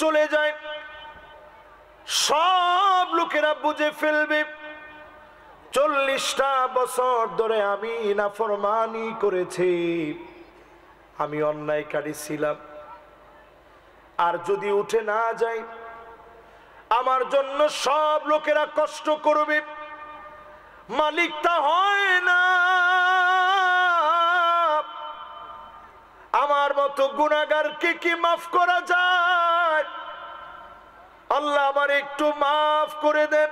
চলে যায়, সব লোকেরা বুঝে ফেলবে 40টা বছর ধরে আমি নাফরমানি করেছি, আমি অন্যায়কারী ছিলাম। আর যদি উঠে না যাই আমার জন্য সব লোকেরা কষ্ট করবে, মালিকটা হয় না। আমার মতো গুনাহগারকে কি মাফ করা যায়? আল্লাহ আমার একটু মাফ করে দেন।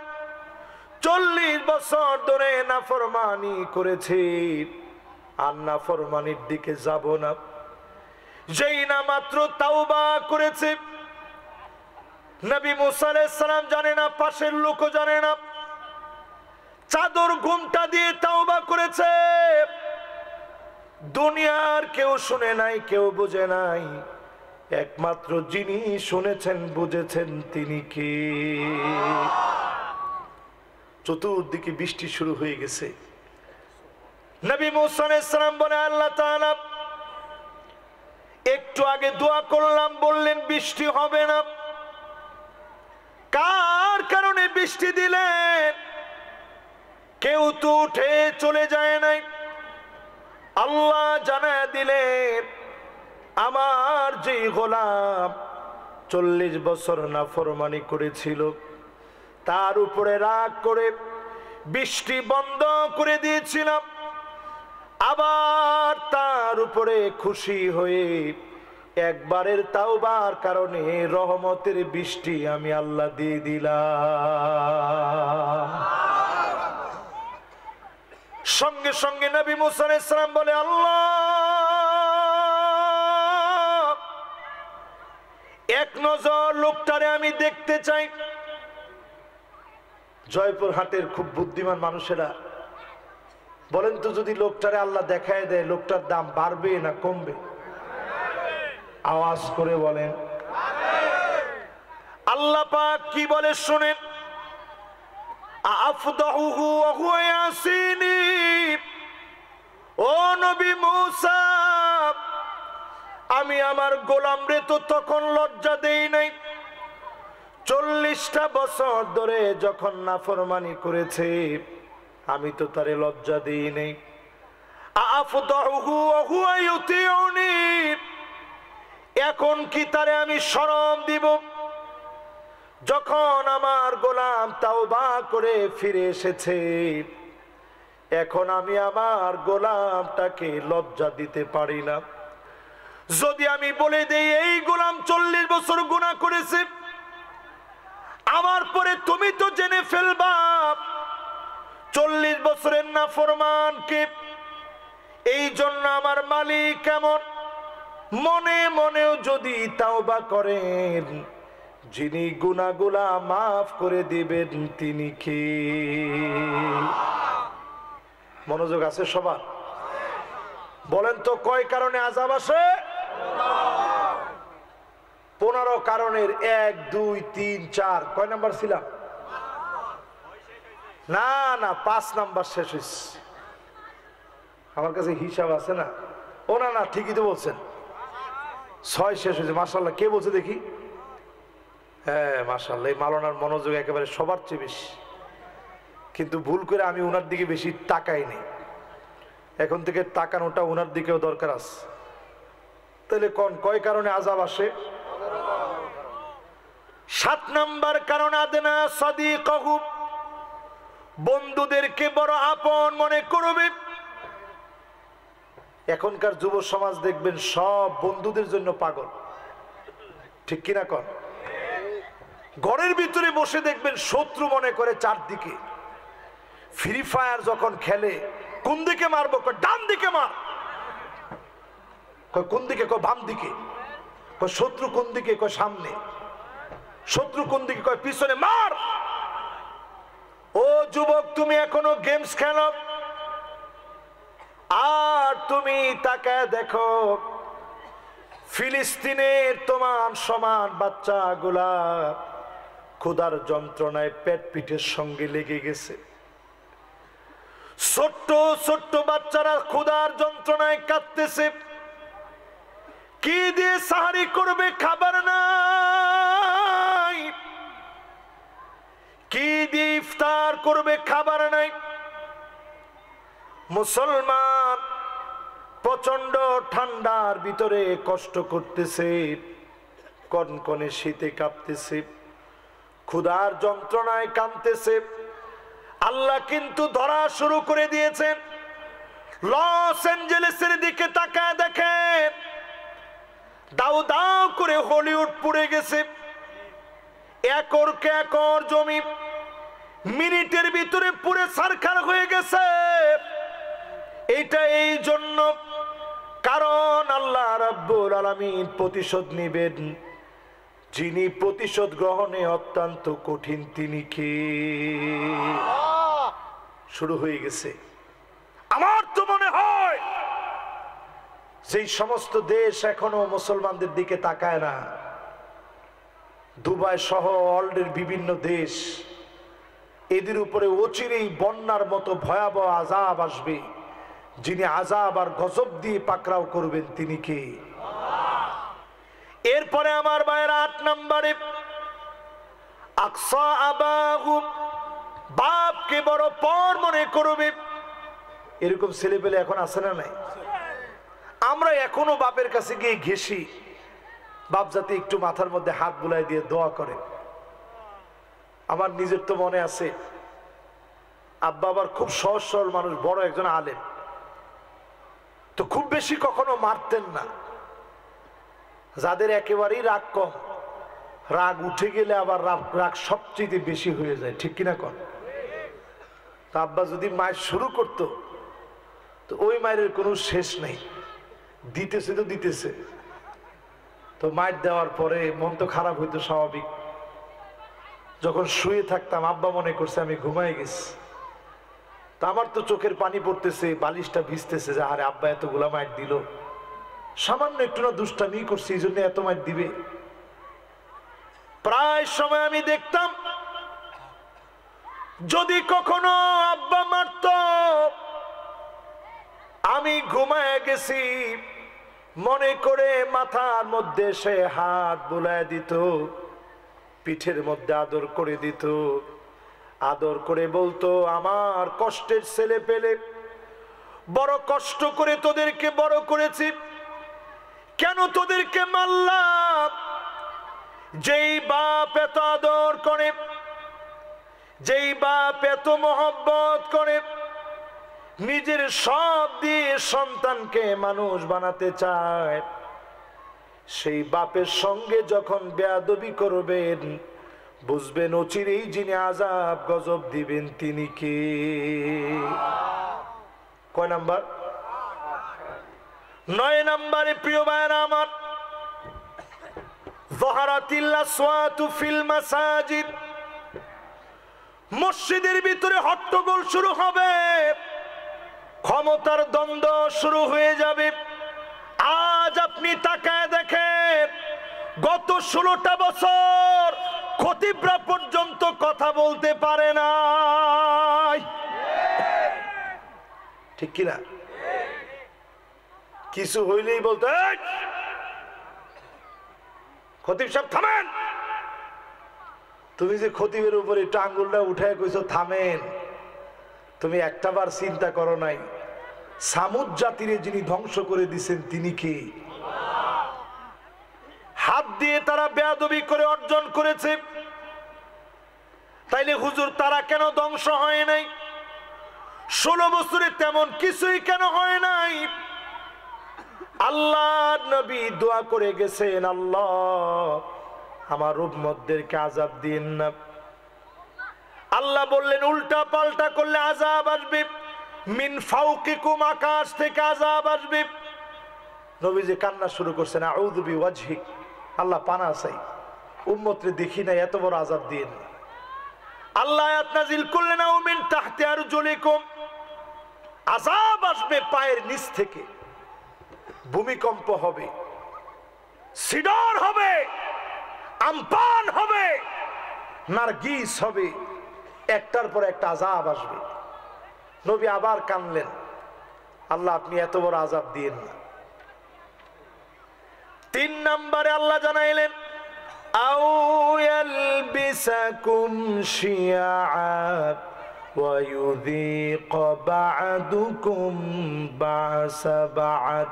40 বছর ধরে নাফরমানি করেছি, আর নাফরমানির দিকে যাব না। যেই না মাত্র তাওবা করেছে, নবী মুসা আলাইহিস সালাম জানে না, পাশের লোকও জানে না, চাদর ঘুমটা দিয়ে তাওবা করেছে। দুনিয়ার কেউ শুনে নাই, কেউ বুঝে নাই, একমাত্র যিনি শুনেছেন বুঝেছেন তিনি কে? চতুর্দিকে বৃষ্টি শুরু হয়ে গেছে। নবী মুসা আলাইহিস সালাম বলে, আল্লাহ তাআলা একটু আগে দোয়া করলাম, বললেন বৃষ্টি হবে না, কার কারণে বৃষ্টি দিলেন? কেউ তো উঠে চলে যায় নাই। আল্লাহ জানায় দিলেন, আমার যে গোলাম 40 বছর নাফরমানি করেছিল, তার উপরে রাগ করে বৃষ্টি বন্ধ করে দিয়েছিলাম, আবার তার উপরে খুশি হয়ে একবারের তাওবার কারণে রহমতের বৃষ্টি আমি আল্লাহ দিয়ে দিলাম। সঙ্গে সঙ্গে নবী মুসা আলাইহিস সালাম বলে, আল্লাহ এক নজর লোকটারে আমি দেখতে চাই। জয়পুরহাটের খুব বুদ্ধিমান মানুষেরা বলেন তো, যদি লোকটারে আল্লাহ দেখায় দেয়, লোকটার দাম বাড়বে না কমবে? আওয়াজ করে বলেন। আল্লাহ পাক কি বলে শুনেন, আফদাহুহু ওয়া হুয়া ইয়াসিনি। ও নবী মুসা, আমি আমার গোলামরে তো তখন লজ্জা দেই নাই, 40টা বছর ধরে যখন নাফরমানি করেছে আমি তো তারে লজ্জা দেই নাই। আফদাহুহু ওয়া হুয়া ইউতিউনি, এখন কি তারে আমি শরম দিব? যখন আমার গোলাম তাওবা করে ফিরে এসেছে, এখন আমি আমার গোলামটাকে লজ্জা দিতে পারি না। যদি আমি বলে দেই এই গোলাম 40 বছর গুনাহ করেছে, আমার পরে তুমি তো জেনে ফেলবা 40 বছরের নাফরমানকে। এই জন্য আমার মালিক কেমন, মনে মনেও যদি তাওবা করেন, যিনি গুনাহগুলা মাফ করে দিবেন তিনি কে? মনোযোগ আছে সবার? বলেন তো কয় কারণে আযাব আসে? 15 কারণের 1 2 3 4 কয় নাম্বার ছিলাম? না না, 5 নাম্বার শেষ হয়েছে। আমার কাছে হিসাব আছে না। ও না না, ঠিকই তো বলছেন, 6 শেষ হয়েছে। মাশাআল্লাহ, কে বলছে দেখি? হ্যাঁ মাশাআল্লাহ, এই মাওলানার মনোযোগ একেবারে সবার চেয়ে বেশি। কিন্তু ভুল করে আমি ওনার দিকে বেশি তাকাইনি। এখন থেকে তাকানোটা ওনার দিকেও দরকার আছে। তাহলে কয় কারণে আযাব আসে? 7 নাম্বার কারণ, আদনা সাদিকাহু, বন্ধুদেরকে বড় আপন মনে করবে। এখনকার যুব সমাজ দেখবেন সব বন্ধুদের জন্য পাগল, ঠিক কিনা কন? ঘরের ভিতরে বসে দেখবেন শত্রু মনে করে চারদিকে। ফ্রি ফায়ার যখন খেলে, কোন দিকে মারবো? ডান দিকে মার। কোন দিকে? বাম দিকে। শত্রু কোন দিকে? সামনে। শত্রু কোন দিকে? পিছনে। মার। ও যুবক, তুমি এখনো গেমস খেলো, আর তুমি তাকায় দেখো ফিলিস্তিনের তোমার সমান বাচ্চাগুলা ক্ষুধার যন্ত্রণায় পেট পিঠের সঙ্গে লেগে গেছে। ছোট্ট ছোট্ট বাচ্চারা ক্ষুধার যন্ত্রণায় কাঁদতেছে। কি দিয়ে সাহারি করবে? খাবার নাই। করবে, খাবার নাই। মুসলমান প্রচন্ড ঠান্ডার ভিতরে কষ্ট করতেছে, কনকনে শীতে কাঁপতেছে, ক্ষুধার যন্ত্রণায় কাঁদতেছে। আল্লাহ কিন্তু ধরা শুরু করে দিয়েছেন। লস অ্যাঞ্জেলেসের দিকে তাকায় দেখেন, দাউ দাউ করে হলিউড পুড়ে গেছে। একর কে একর জমি মিনিটের ভিতরে পুরে ছারখার হয়ে গেছে। এটা এই জন্য, কারণ আল্লাহ রাব্বুল আলামিন প্রতিশোধ নেবেন। যিনি প্রতিশোধ গ্রহণে অত্যন্ত কঠিন, তিনি কে? শুরু হয়ে গেছে। আমার তো মনে হয় যেই সমস্ত দেশ এখনো মুসলমানদের দিকে তাকায় না, দুবাই সহ ওয়ার্ল্ডের বিভিন্ন দেশ, এদের উপরে অচিরেই বন্যার মতো ভয়াবহ আযাব আসবে। যিনি আযাব আর গজব দিয়ে পাকড়াও করবেন, তিনি কে? এরপরে আমার ভাইয়েরা ৮ নম্বরে, আকসা আবাহু, বাপকে বড় পর মনে করবে। এরকম ছেলে পেলে এখন আছে না নাই? আমরা এখনো বাপের কাছে গিয়ে ঘেঁষি, বাপ যাতে একটু মাথার মধ্যে হাত বুলাই দিয়ে দোয়া করে। আমার নিজের তো মনে আছে, আব্বা আবার খুব সহজ সরল মানুষ, বড় একজন আলেম, তো খুব বেশি কখনো মারতেন না। যাদের একেবারেই রাগ কম, রাগ উঠে গেলে আবার রাগ সবচেয়ে বেশি হয়ে যায়, ঠিক কিনা কন? তা আব্বা যদি মায়ের শুরু করতো, তো ওই মায়ের কোনো শেষ নেই, দিতেছে তো দিতেছে। তো মায়ের দেওয়ার পরে মন তো খারাপ হইতো স্বাভাবিক। যখন শুয়ে থাকতাম, আব্বা মনে করছে আমি ঘুমাই গেছি, তা আমার তো চোখের পানি পড়তেছে, বালিশটা ভিজতেছে, যে আরে আব্বা এতগুলা মায়ের দিল, সামান্য একটু না দুষ্টামি করছি, এই জন্য এত মায়ের দিবে। প্রায় সময় আমি দেখতাম, যদি কখনো আব্বা মারত, আমি ঘুমায় গেছি মনে করে মাথার মধ্যে সে হাত বুলায় দিত, পিঠের মধ্যে আদর করে দিত, আদর করে বলতো, আমার কষ্টের ছেলে পেলে, বড় কষ্ট করে তোদেরকে বড় করেছি, কেন তোদেরকে মারলাম? যেই বাপ এত আদর করে, যেই বাপ এত মহব্বত করে, নিজের সব দিয়ে সন্তানকে মানুষ বানাতে চায়, সেই বাপের সঙ্গে যখন বেয়াদবি করবেন, বুঝবেন অচিরেই যিনি আযাব গজব দিবেন, তিনি কে? কয় নাম্বার? ৯ নম্বরে প্রিয় ভাইরা আমার, যাহারাতিল আসওয়াতু ফিল মাসাজিদ, মসজিদের ভিতরে হট্টগোল শুরু হবে, ক্ষমতার দ্বন্দ্ব শুরু হয়ে যাবে। আজ আপনি তাকায় দেখেন, গত 16টা বছর খতিবরা পর্যন্ত কথা বলতে পারে না, ঠিক কিনা? কিছু হইলেই বলতে, খতিব সাহেব থামেন। তুমি যে খতিবের উপরে একটু আঙ্গুলটা উঠায় কইছো থামেন, তুমি একটাবার চিন্তা করো নাই সামুদ জাতিরে যিনি ধ্বংস করে দিয়েছেন, তিনি কে? হাত দিয়ে তারা বেয়াদবি করে অর্জন করেছে, তাইলে হুজুর তারা কেন ধ্বংস হয় নাই? 16 বছরে তেমন কিছুই কেন হয় নাই? আল্লাহ নবী দোয়া করে গেছেন, আল্লাহ আমার উম্মতদেরকে আযাব দিন না। আল্লাহ বললেন, উল্টা পাল্টা করলে আযাব আসবে, মিন ফাওকিকুম, আকাশ থেকে আযাব আসবে। নবীজি কান্না শুরু করছেন, আউযু বিওয়াজহিক, আল্লাহ পানা চাই, উম্মতরে দেখি না এত বড় আযাব দিন। আল্লাহ আয়াত নাযিল করলেন, আও মিন তাহতি আরজুলিকুম, আযাব আসবে পায়ের নিচ থেকে, ভূমিকম্প হবে, সিডর হবে, আমপান হবে, নারগিস হবে, একটার পর একটা আযাব আসবে। নবী আবার কানলেন, আল্লাহ আপনি এত বড় আযাব দিয়েন না। 3 নম্বরে আল্লাহ জানাইলেন, আও ইয়ালবিসাকুম শিয়া, ويذيق بعضكم بأس بعض।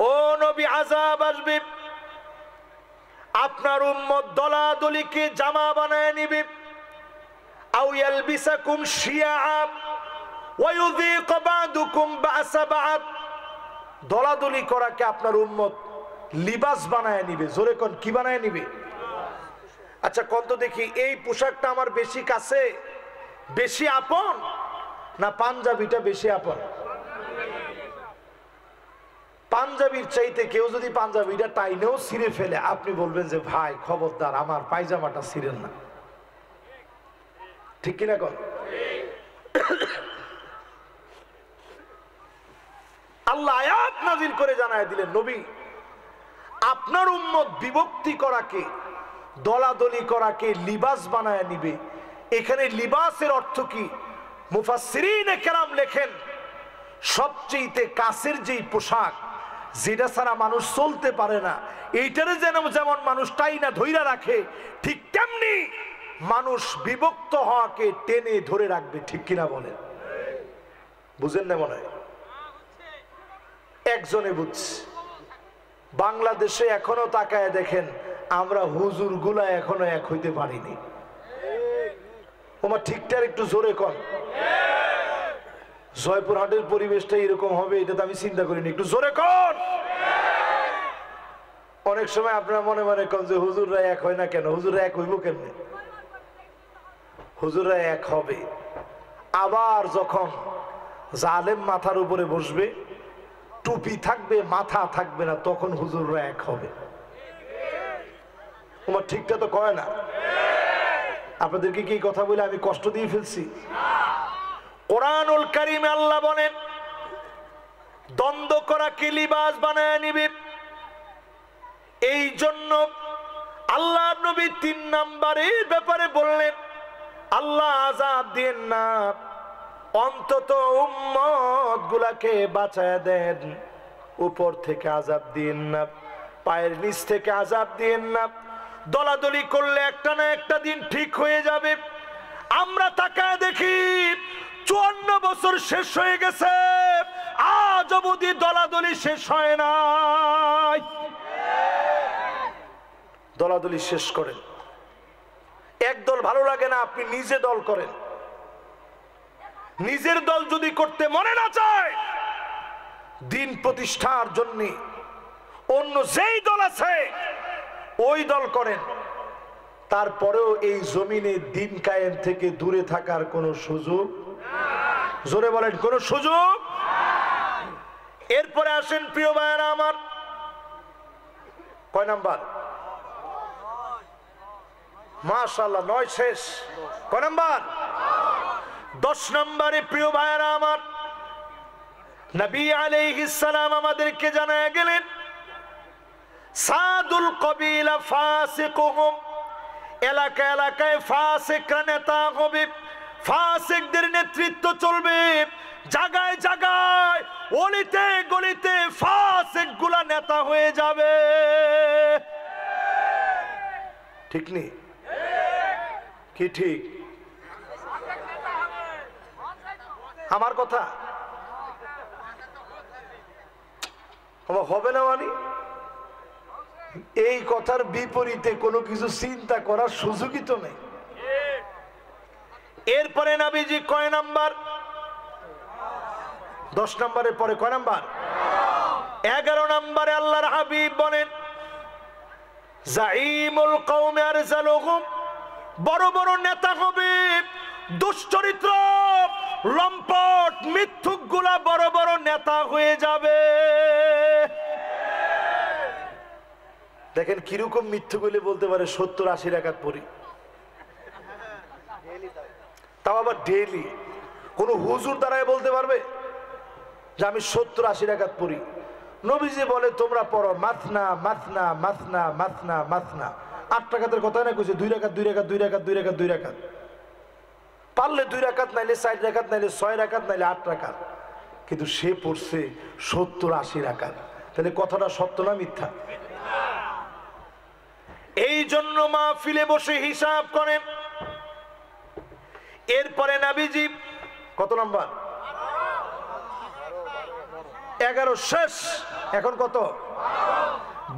ও নবী, আযাব আসবে, আপনার উম্মত দলাদলিকে জামা বানায় নিবে। আও ইয়ালবিসাকুম শিয়া ওয়া ইউযীক বা'দুকুম বা'সা বা'দ। দলাদলি করাকে আপনার উম্মত লিবাস বানায় নিবে। জোরে কোন, কি বানায় নিবে? আচ্ছা কোন তো দেখি, এই পোশাকটা আমার বেশি কাছে, বেশি আপন, না পাঞ্জাবিটা বেশি আপন? পাঞ্জাবির চাইতে কেউ যদি পাঞ্জাবিটা টাইনেও ছিঁড়ে ফেলে, আপনি বলবেন যে ভাই খবরদার আমার পায়জামাটা ছিঁড়েন না। ঠিক কিনা কন? আল্লাহ আয়াত নাযিল করে জানায় দিলেন, নবী আপনার উম্মত বিভক্তি করাকে, দলাদলি করাকে লিবাস বানায় নিবে। এখানে লিবাসের অর্থ কি? মুফাসসিরিনে কেরাম লেখেন, সবচেয়ে কাছের যেই পোশাক, যেটা ছাড়া মানুষ চলতে পারে না, এইটারে যেমন মানুষ টাইনা ধইরা রাখে, ঠিক তেমনি মানুষ বিভক্ত হওয়াকে টেনে ধরে রাখবে। ঠিক কিনা বলেন? বুঝেন না মনে হয়? একজনে বুঝছে। বাংলাদেশে এখনো তাকায় দেখেন, আমরা হুজুর গুলা এখনো এক হইতে পারিনি। ওমা ঠিকঠাক একটু জোরে কর। জয়পুরহাটের পরিবেশটা এরকম হবে এটা তো আমি চিন্তা করিনি, একটু জোরে কর। অনেক সময় আপনারা মনে মনে কন যে হুজুররা এক হয় না কেন? হুজুররা এক হইব কেমনে? হুজুররা এক হবে আবার যখন জালেম মাথার উপরে বসবে, টুপি থাকবে মাথা থাকবে না, তখন হুজুররা এক হবে। তোমার ঠিকটা তো কয় না। আপনাদেরকে কি কথা বলে আমি কষ্ট দিয়ে ফেলছি? কোরআনুল কারীমে আল্লাহ বলেন, দ্বন্দ্ব করাকে লিবাস বানায় নিবে। এই জন্য আল্লাহ নবী 3 নম্বরের ব্যাপারে বললেন, আল্লাহ আযাব দেন না, অন্তত উম্মত গুলাকে বাঁচায় দেন, উপর থেকে আযাব দিন না, পায়ের নিচ থেকে আযাব দিন না। দলাদলি করলে একটা না একটা দিন ঠিক হয়ে যাবে। আমরা তাকায় দেখি 54 বছর শেষ হয়ে গেছে, আজ অবধি দলাদলি শেষ হয় নাই। দলাদলি শেষ করেন। এক দল ভালো লাগে না, আপনি নিজে দল করেন। নিজের দল যদি করতে মনে না চায়, দিন প্রতিষ্ঠার জন্য অন্য যেই দল আছে ওই দল করেন। তারপরেও এই জমিনে দিন কায়েম থেকে দূরে থাকার কোনো সুযোগ, জোরে বলেন, কোনো সুযোগ। এরপরে আসেন প্রিয় ভাইয়েরা আমার, কয় নাম্বার? মাশাআল্লাহ 9 শেষ। কয় নাম্বার? 10 নম্বরে প্রিয় ভাইয়েরা আমার, নবী আলাইহিস সালাম আমাদেরকে জানায় গেলেন, সাদুল কবিলা ফাসিকুহুম, এলাকা এলাকায় ফাসিকরা নেতা হবে, ফাসিকদের নেতৃত্ব চলবে। জায়গায় জায়গায় অলিতে গলিতে ফাসিক গুলা নেতা হয়ে যাবে। ঠিক নেই কি? ঠিক আমার কথা হবে না? মানে এই কথার বিপরীতে কোনো কিছু চিন্তা করার সুযোগই তো নেই। এরপরে নবীজি কয় নাম্বার? 10 নম্বরের পরে কয় নাম্বার? 11 নম্বরে আল্লাহর হাবিব বলেন, জাইমুল কওমি আরজালুহুম, বড় বড় নেতা হবে, দুশ্চরিত্র লম্পট মিথ্যুক গুলা বড় বড় নেতা হয়ে যাবে। দেখেন কিরকম মিথ্যুক হইলে বলতে পারে 70-80 রাকাত পড়ি, তাও আবার ডেইলি। কোন হুজুর দ্বারাই বলতে পারবে যে আমি 70-80 রাকাত পড়ি? নবীজি বলে তোমরা পড়ো মাথনা মাথনা মাথনা মাথনা মাথনা। 8 রাকাতের কথা না কইছে, 2 রাকাত 2 রাকাত 2 রাকাত 2 রাকাত 2 রাকাত। পারলে 2 রাকাত, নাইলে 4 রাকাত, নাইলে 6 রাকাত, নাইলে 8 রাকাত। কিন্তু সে পড়ছে 70-80 রাকাত। তাহলে কথাটা সত্য না মিথ্যা? এই জন্য মাহফিলে বসে হিসাব করেন, এরপরে নবীজি কত নাম্বার? 11 শেষ, এখন কত?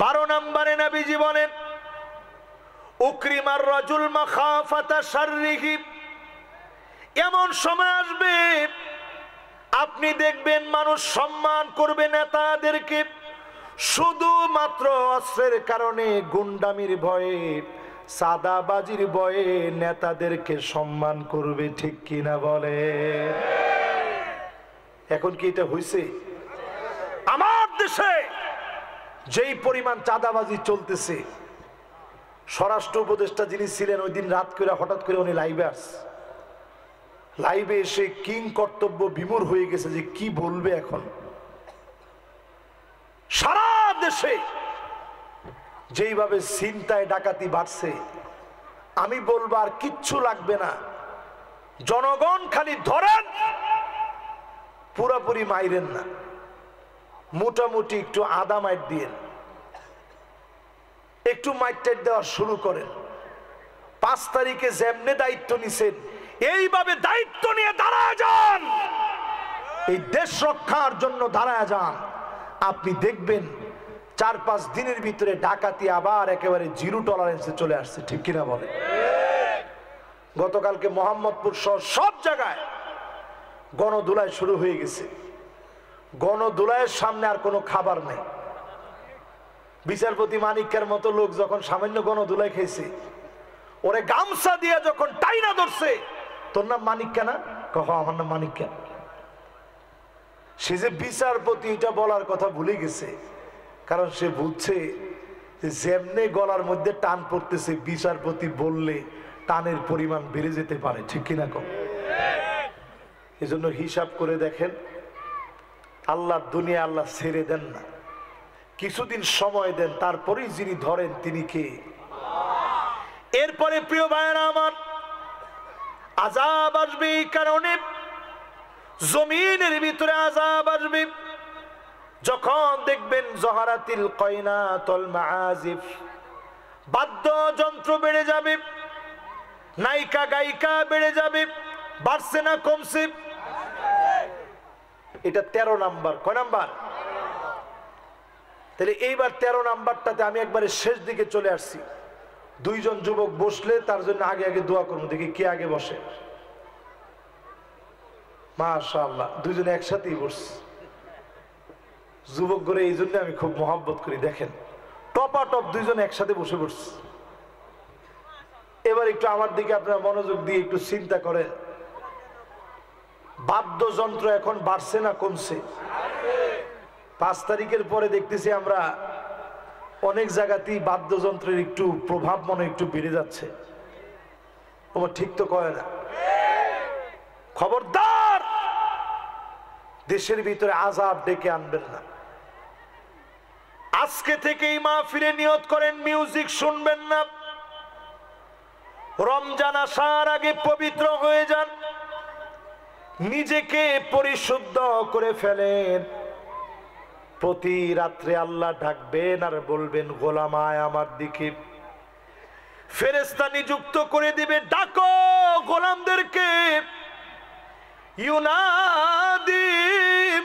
12 নম্বরে নবীজি বলেন উকরিমার রাজুল মাখাফাতা শাররিহি, এমন সময় আসবে আপনি দেখবেন মানুষ সম্মান করবে নেতাদেরকে শুধুমাত্র অস্ত্রের কারণে, গুন্ডামির ভয়ে, সাদাবাজির ভয়ে নেতাদেরকে সম্মান করবে। ঠিক কিনা বলে? এখন কি এটা হইছে? আমার দেশে যেই পরিমাণ চাঁদাবাজি চলতেছে, স্বরাষ্ট্র উপদেষ্টা যিনি ছিলেন ওই দিন রাত করে হঠাৎ করে উনি লাইভে এসে কিং কর্তব্য বিমূঢ় হয়ে গেছে যে কি বলবে এখন। সারা দেশে যেইভাবে ছিনতাই ডাকাতি বাড়ছে, আমি বলবো আর কিচ্ছু লাগবে না, জনগণ খালি ধরেন, পুরাপুরি মাইরেন না, মোটামুটি একটু আদা মাইট দিয়েন, একটু মাইট দেওয়া শুরু করেন। 5 তারিখে যেমনে দায়িত্ব নিছেন এইভাবে দায়িত্ব নিয়ে দাঁড়ায় যান, এই দেশ রক্ষার জন্য দাঁড়ায় যান। আপনি দেখবেন 4-5 দিনের ভিতরে ডাকাতি আবার একেবারে জিরো টলারেন্সে চলে আসছে। ঠিক কিনা বলে? গতকালকে মোহাম্মদপুর সহ সব জায়গায় গণধুলাই শুরু হয়ে গেছে। গণধুলাইয়ের সামনে আর কোনো খাবার নেই। বিচারপতি মানিকের মতো লোক যখন সামান্য গণধুলাই খেয়েছে, ওরে গামছা দিয়ে যখন টাইনা ধরছে, তোর নাম মানিক কেনা? কহ আমার নাম মানিক কেন? সে যে বিচারপতি এটা বলার কথা ভুলে গেছে, কারণ সে বুঝছে যেমনে গলার মধ্যে টান পড়তেছে, বিচারপতি বললে টানের পরিমাণ বেড়ে যেতে পারে। ঠিক কিনা কম? এজন্য হিসাব করে দেখেন, আল্লাহর দুনিয়া আল্লাহ ছেড়ে দেন না, কিছুদিন সময় দেন, তারপরেই যিনি ধরেন তিনি কে? এরপরে প্রিয় ভাইয়েরা আমার, আযাব আসবে এই কারণে, জমিনের ভিতরে আযাব আসবে যখন দেখবেন জহারাতিল কয়নাতুল মাআজিফ, বাদ্যযন্ত্র বেড়ে যাবে, নায়িকা গায়িকা বেড়ে যাবে। বাড়ছে না কমছে? এটা 13 নাম্বার। কয় নাম্বার? তাহলে এইবার 13 নাম্বারটাতে আমি একবারে শেষ দিকে চলে আসছি। 2 জন যুবক বসলে তার জন্য আগে আগে দোয়া করবো, দেখি কে আগে বসে। মাশাআল্লাহ, 2 জন একসাথেই বসছে। যুবক করে এই জন্য আমি খুব মহব্বত করি। দেখেন টপাটপ 2 জন একসাথে বসে পড়ছে। এবার একটু আমার দিকে আপনারা মনোযোগ দিয়ে একটু চিন্তা করেন, বাদ্যযন্ত্র এখন বাড়ছে না কমছে? 5 তারিখের পরে দেখতেছি আমরা অনেক জায়গাতেই বাদ্যযন্ত্রের একটু প্রভাব মনে একটু বেড়ে যাচ্ছে। তোমার ঠিক তো কয় না? খবরদার দেশের ভিতরে আযাব ডেকে আনবেন না। আজকে থেকেই মাহফিলে নিয়ত করেন মিউজিক শুনবেন না। রমজান আসার আগে পবিত্র হয়ে যান, নিজেকে পরিশুদ্ধ করে ফেলেন। প্রতি রাত্রে আল্লাহ ডাকবেন আর বলবেন গোলামায় আমার দিকে। ফেরেশতা নিযুক্ত করে দিবে, ডাকো গোলামদেরকে। ইউনাদি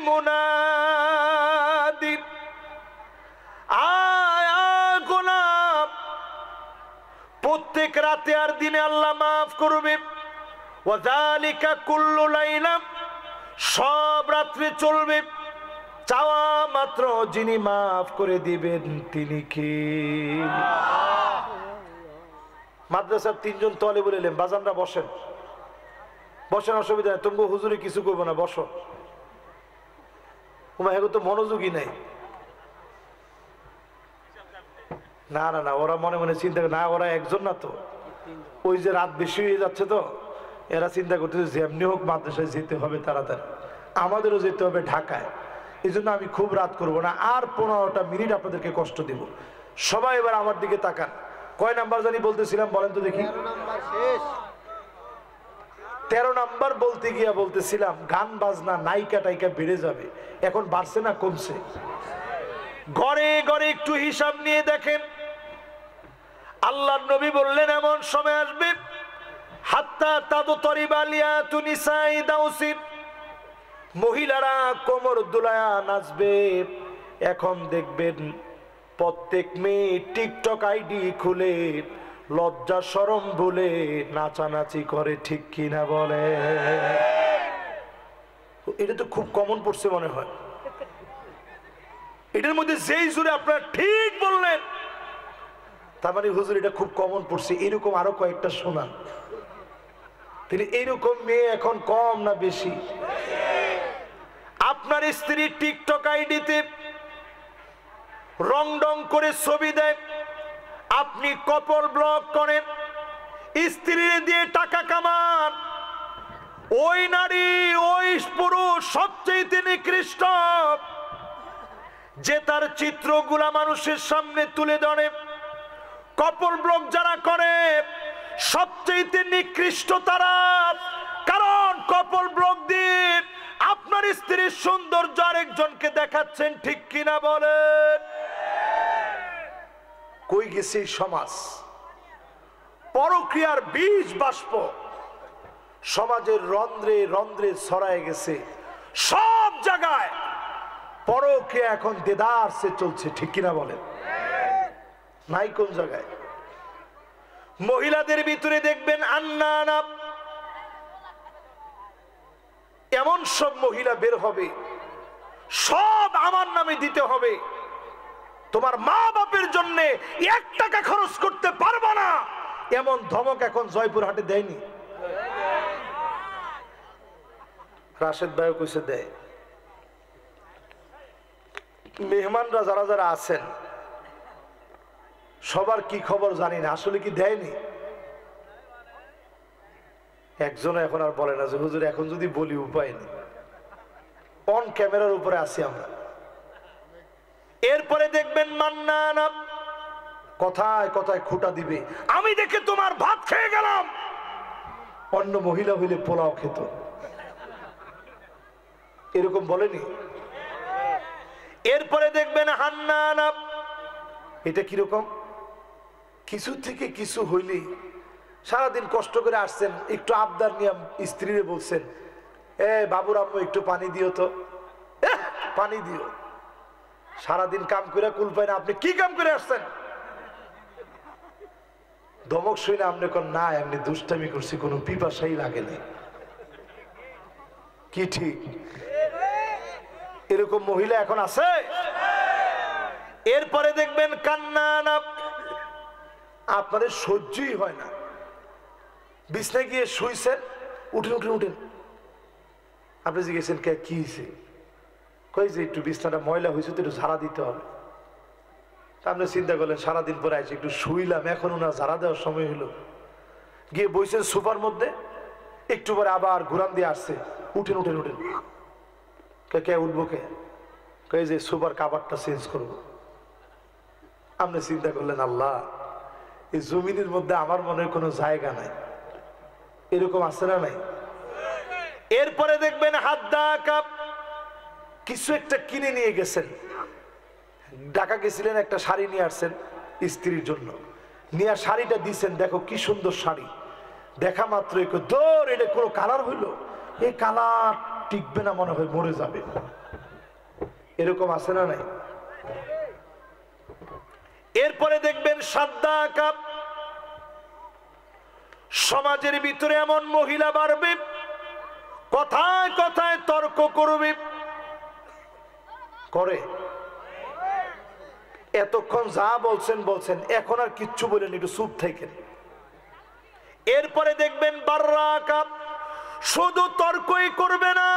মুনাদি, আয় গোলাম। প্রত্যেক রাতে আর দিনে আল্লাহ মাফ করবে। ওয়াযালিকা কুল্লু লাইলা, সব রাত্রে চলবে। চাওয়া মাত্র যিনি মাফ করে দিবেন তিনি কে? মাদ্রাসার 3 জন তলে বলিলেন, বাজানরা বসেন, বসেন, অসুবিধা নেই, তুমি হুজুরে কিছু করবো না, বসো। এগো তো মনোযোগী নাই। না না না, ওরা মনে মনে চিন্তা করে, না ওরা একজন না তো, ওই যে রাত বেশি হয়ে যাচ্ছে তো এরা চিন্তা করতেছে যেমনি হোক মাদ্রাসায় যেতে হবে তাড়াতাড়ি, আমাদেরও যেতে হবে ঢাকায়। এই জন্য আমি খুব রাত করব না, আর 15টা মিনিট আপনাদেরকে কষ্ট দেব। সবাই এবার আমার দিকে তাকান। কয় নাম্বার জানি বলতেছিলাম বলেন তো দেখি? 13 নাম্বার বলতে গিয়া বলতেছিলাম গান বাজনা নায়িকা টাইকা বেড়ে যাবে। এখন বাড়ছে না কমছে? ঘরে ঘরে একটু হিসাব নিয়ে দেখেন। আল্লাহর নবী বললেন এমন সময় আসবে হাত্তা তাদতরিবা লিয়াতু নিসাই দাউসি, মহিলারা কোমর দুলায়া নাচবে। এখন দেখবেন প্রত্যেক মেয়ে টিকটক আইডি খুলে লজ্জা শরম ভুলে নাচানাচি করে, ঠিক কিনা বলে? এটা তো খুব কমন পড়ছে মনে হয়। এটার মধ্যে যেই জোরে আপনারা ঠিক বললেন, তার মানে হুজুর এটা খুব কমন পড়ছে। এরকম আরো কয়েকটা শোনান। তিনি এইরকম মেয়ে এখন কম না বেশি? আপনার স্ত্রী টিকটক আইডিতে রং ডং করে ছবি দেয়, আপনি কপল ব্লক করেন, স্ত্রী দিয়ে টাকা কামান। ওই নারী ওই পুরুষ সবচেয়ে নিকৃষ্ট যে তার চিত্রগুলা মানুষের সামনে তুলে ধরে। কপল ব্লক যারা করে সবচেয়ে নিকৃষ্ট তারা, কারণ কপল ব্লক দিয়ে আপনার স্ত্রীর সৌন্দর্য আরেকজনকে দেখাচ্ছেন, ঠিক কিনা বলেন? কই গেছে সমাজ? পরক্রিয়ার বীজ বাষ্প সমাজের রন্ধ্রে রন্ধ্রে ছড়ায় গেছে। সব জায়গায় পরক্রিয়া এখন দেদারসে চলছে, ঠিক কিনা বলেন? নাই কোন জায়গায়? মহিলাদের ভিতরে দেখবেন আন্নানা, এমন সব মহিলা বের হবে, সব আমার নামে দিতে হবে, তোমার মা বাপের জন্য 1 টাকা খরচ করতে পারবা না, এমন ধমক এখন জয়পুরহাটে দেয়নি? রাশেদ ভাই কইছে দেয়। মেহমানরা যারা যারা আছেন সবার কি খবর জানি না, আসলে কি দেয়নি? একজন এখন আর বলে না যে হুজুর এখন যদি বলি উপায় নেই, অন ক্যামেরার উপরে আছি আমরা। এরপরে দেখবেন মান্নানা কথায় কথায় খুঁটা দিবে, আমি দেখে তোমার ভাত খেয়ে গেলাম। অন্য মহিলা হইলে পোলাও খেত, এরকম বলেনি? এরপরে দেখবেন হান্নানা, এটা কিরকম? কিছু থেকে কিছু হইলেই সারাদিন কষ্ট করে আসছেন, একটু আবদার নিয়ে স্ত্রীরে বলছেন, এ বাবুর আম্মু একটু পানি দিও তো, পানি দিও। সারাদিন কাম করে কুল পায় না, আপনি কি কাম করে আসছেন? ধমক শুনে আপনি কোন না, এমনি দুষ্টামি করছি, কোনো পিপাসাই লাগে না, কি ঠিক? এরকম মহিলা এখন আছে। এরপরে দেখবেন কান্নানা, আপনাদের সহ্যই হয় না, বিছনায় গিয়ে শুইছেন, উঠেন উঠেন উঠেন, আপনি জিজ্ঞেসেন কে কি হয়েছে? কই যে একটু বিছনাটা ময়লা হয়েছে তো একটু ঝাড়া দিতে হবে। আপনি চিন্তা করলেন সারাদিন পরে আছে একটু শুইলাম, এখন ওনার ঝাড়া দেওয়ার সময় হলো, গিয়ে বইছেন সোফার মধ্যে, একটু পরে আবার ঘুরান দিয়ে আসছে, উঠেন উঠেন উঠেন। কে উঠবো? কে? কে যে সোফার কাভারটা চেঞ্জ করবো। আপনি চিন্তা করলেন আল্লাহ, এই জমিনের মধ্যে আমার মনে হয় কোনো জায়গা নাই, এরকম আছে না নাই? এরপরে দেখবেন হাদ্দা কাপ, কিছু একটা কিনে নিয়ে গেছেন, ঢাকা গেছিলেন, একটা শাড়ি নিয়ে আসছেন স্ত্রীর জন্য, নিয়ে শাড়িটা দিচ্ছেন, দেখো কি সুন্দর শাড়ি, দেখা মাত্র দৌড়, এটা কোনো কালার হইলো, এই কালার টিকবে না, মনে হয় মরে যাবে, এরকম আছে না নাই? এরপরে দেখবেন সাদ্দা কাপ, সমাজের ভিতরে এমন মহিলা বাড়বে, কথায় কথায় তর্ক করবে, করে এতক্ষণ যা বলছেন বলছেন, এখন আর কিচ্ছু বলেন, একটু চুপ থাকেন। এরপরে দেখবেন বাররা কাপ, শুধু তর্কই করবে না,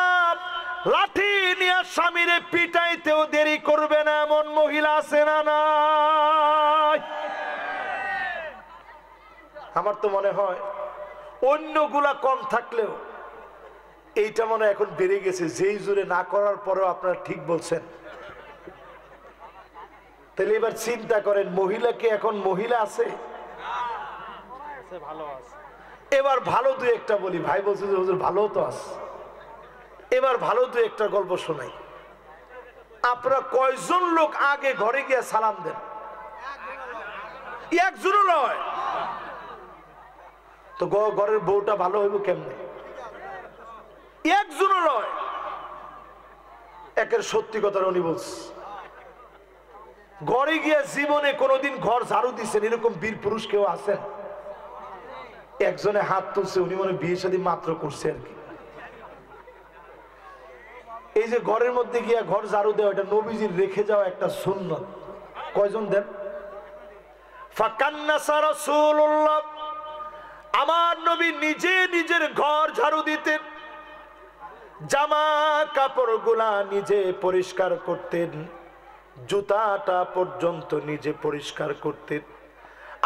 লাঠি নিয়ে স্বামীরে পিটাইতেও দেরি করবে না, এমন মহিলা আছে না নাই? আমার তো মনে হয় অন্যগুলা কম থাকলেও এইটা মনে হয় এখন বেড়ে গেছে, যেই জোরে না করার পরেও আপনারা ঠিক বলছেন। তাহলে এবার চিন্তা করেন, মহিলা কি এখন মহিলা আছে? এবার ভালো দুই একটা বলি, ভাই বলছে যে হুজুর ভালো তো আছে, এবার ভালো দুই একটা গল্প শোনাই। আপনারা কয়জন লোক আগে ঘরে গিয়ে সালাম দেন? একজনও নয়। তো ঘরের বউটা ভালো হইব কেমনে? একজনও নয়, একের সত্যি কথা উনি বলছে। ঘরে গিয়ে জীবনে কোনোদিন ঘর ঝাড়ু দিচ্ছেন এরকম বীর পুরুষ কেউ আছেন? একজনে হাত তুলছে, উনি মনে বিয়ে শাদী মাত্র করছে আর কি। এই যে ঘরের মধ্যে গিয়া ঘর ঝাড়ু দেওয়া, এটা নবীজির রেখে যাওয়া একটা সুন্নত। কয়জন দেন? ফাকান্নাসা রাসূলুল্লাহ, আমার নবী নিজে নিজের ঘর ঝাড়ু দিতেন, জামা কাপড়গুলা নিজে পরিষ্কার করতেন, জুতাটা পর্যন্ত নিজে পরিষ্কার করতেন,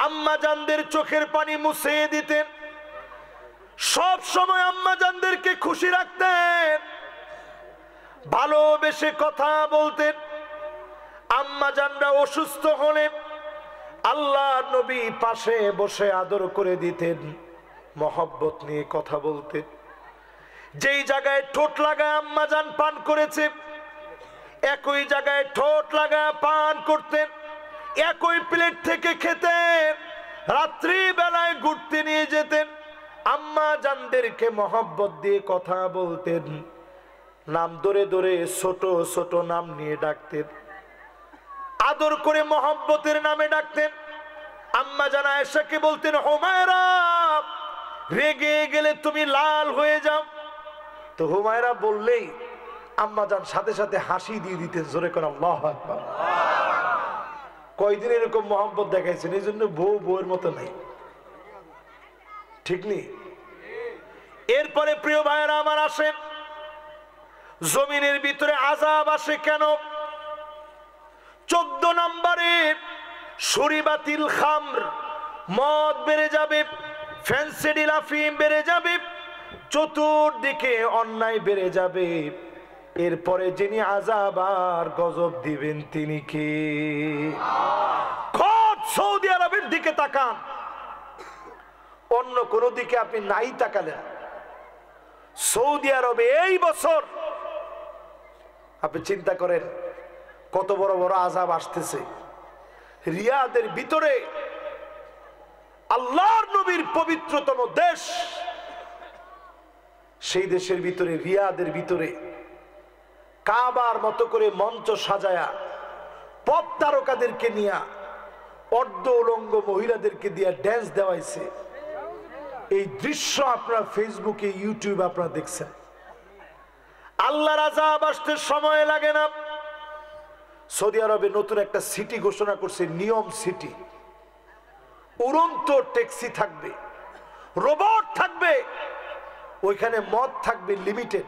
আম্মা জানদের চোখের পানি মুছে দিতেন, সব সময় আম্মা জানদেরকে খুশি রাখতেন, ভালোবেসে কথা বলতেন। আম্মা জানরা অসুস্থ হলে আল্লাহ নবী পাশে বসে আদর করে দিতেন, মহব্বত নিয়ে কথা বলতেন। যেই জায়গায় ঠোঁট লাগায় আম্মা জান পান করেছে, একই জায়গায় ঠোঁট লাগায় পান করতেন, একই প্লেট থেকে খেতেন, রাত্রি বেলায় ঘুরতে নিয়ে যেতেন, আম্মা জানদেরকে মহব্বত দিয়ে কথা বলতেন, নাম ধরে ধরে ছোট ছোট নাম নিয়ে ডাকতেন, আদর করে মহব্বতের নামে ডাকতেন। আম্মা জান আয়েশাকে বলতেন, হুমায়রা, রেগে গেলে তুমি লাল হয়ে যাও। তো হুমায়রা বললেই আম্মা জান সাথে সাথে হাসি দিয়ে দিতেন, জোরে করে আল্লাহু আকবার। কয়দিন এরকম মহব্বত দেখাইছেন, এই জন্য বউ বউয়ের মতো নাই, ঠিক নেই। এরপরে প্রিয় ভাইয়েরা আমার আসেন, জমিনের ভিতরে আযাব আসে কেন? 14 নম্বরে শরীবাতিল খামর, মদ বেড়ে যাবে, ফেন্সিডিল আফিম বেড়ে যাবে, চতুর্দিকে অন্যায় বেড়ে যাবে। এরপরে যিনি আযাব আর গজব দিবেন তিনি কে? খোদ সৌদি আরবের দিকে তাকান, অন্য কোনো দিকে আপনি নাই তাকালেন। সৌদি আরবে এই বছর আপনি চিন্তা করেন কত বড় বড় আযাব আসতেছে। রিয়াদের ভিতরে, আল্লাহর নবীর পবিত্রতম দেশ, সেই দেশের ভিতরে, রিয়াদের ভিতরে কাবার মতো করে মঞ্চ সাজায়া পপ তারকাদেরকে নিয়ে, অর্ধ উলঙ্গ মহিলাদেরকে দিয়ে ড্যান্স দেওয়াইছে। এই দৃশ্য আপনারা ফেসবুকে, ইউটিউবে আপনারা দেখছেন। আল্লাহর আযাব আসতে সময় লাগে না। সৌদি আরবে নতুন একটা সিটি ঘোষণা করছে, নিয়ম সিটি। উড়ন্ত ট্যাক্সি থাকবে, রোবট থাকবে, ওইখানে মদ থাকবে লিমিটেড।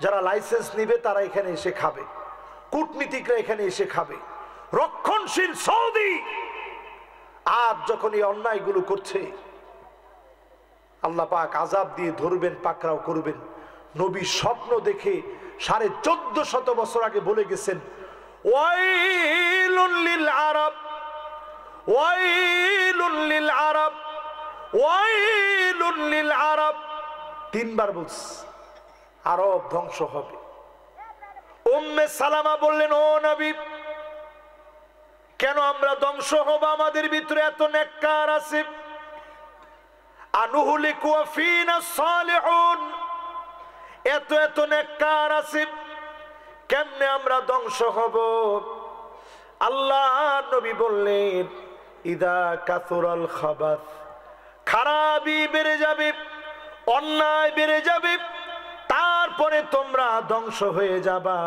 যারা লাইসেন্স নিবে তারা এখানে এসে খাবে, কূটনীতিকরা এখানে এসে খাবে। রক্ষণশীল সৌদি আজ যখন এই অন্যায়গুলো করছে, আল্লাহ পাক আযাব দিয়ে ধরবেন, পাকড়াও করবেন। নবী স্বপ্ন দেখে 1450 বছর আগে বলে গেছেন, ওয়াইলুল লিল আরব, ওয়াইলুল লিল আরব, ওয়াইলুল লিল আরব, 3 বার বলছে, আরব ধ্বংস হবে। উম্মে সালামা বললেন, ও নবী, কেন আমরা ধ্বংস হব? আমাদের ভিতরে এত নেককার আছে। আনুহলিকু ফিনা সালিহুন, এত এত নেককার আছে, কেমনে আমরা ধ্বংস হব? আল্লাহ নবী বললেন, ইদা কাসুরাল খাবাস, খারাপি বেড়ে যাবে, অন্যায় বেড়ে যাবে, তারপরে তোমরা ধ্বংস হয়ে যাবা।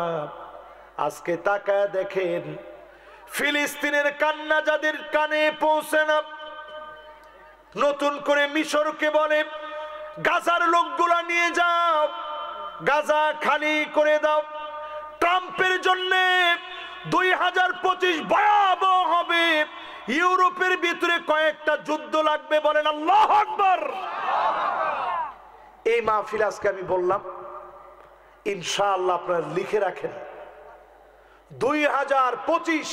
আজকে তাকায় দেখেন, ফিলিস্তিনের কান্না যাদের কানে পৌঁছে না, নতুন করে মিশরকে বলে গাজার লোকগুলা নিয়ে যাও, গাজা খালি করে দাও। ট্রাম্পের জন্য 2025 ভয়াবহ হবে, ইউরোপের ভিতরে কয়েকটা যুদ্ধ লাগবে, বলেন আল্লাহু আকবার। এই মাহফিল আজকে আমি বললাম, ইনশাআল্লাহ আপনারা লিখে রাখেন, 2025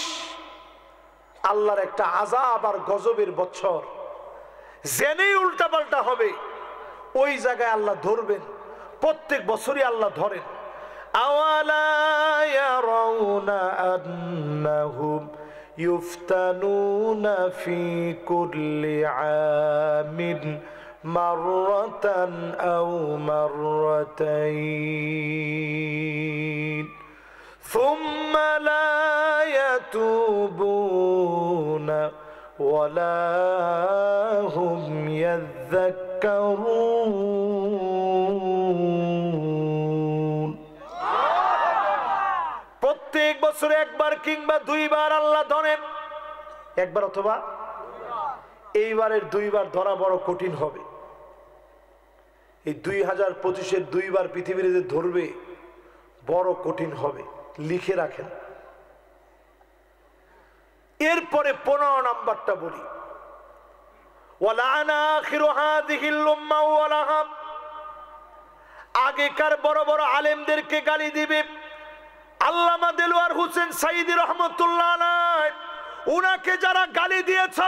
আল্লাহর একটা আযাব আর গজবের বছর। জেনেই উল্টাপাল্টা হবে, ওই জায়গায় আল্লাহ ধরবেন। প্রত্যেক বছরই আল্লাহ ধরেন। আওয়ালা ইয়ারাউনা আন্নাহুম ইফতানুনা ফি কুল্লি আমিন মাররাতান আও মাররাতাইন সুম্মা লা ইয়াতুবুনা ওয়ালা হুম ইয়াযাক্কারুন। প্রত্যেক বছরে একবার কিংবা দুইবার আল্লাহ ধরেন, একবার অথবা এইবারের দুইবার ধরা বড় কঠিন হবে। এই 2025-এর দুইবার পৃথিবীর যে ধরবে বড় কঠিন হবে, লিখে রাখেন। এরপরে 15 নাম্বারটা বলি, ওয়ালানা আখিরু হাযিহিল উম্মাহ ওয়ালাহা, আগেকার বড় বড় আলেমদেরকে গালি দিবে। আল্লামা দেলোয়ার হোসেন সাইদী রহমাতুল্লাহ আলাইহি, উনাকে যারা গালি দিয়েছ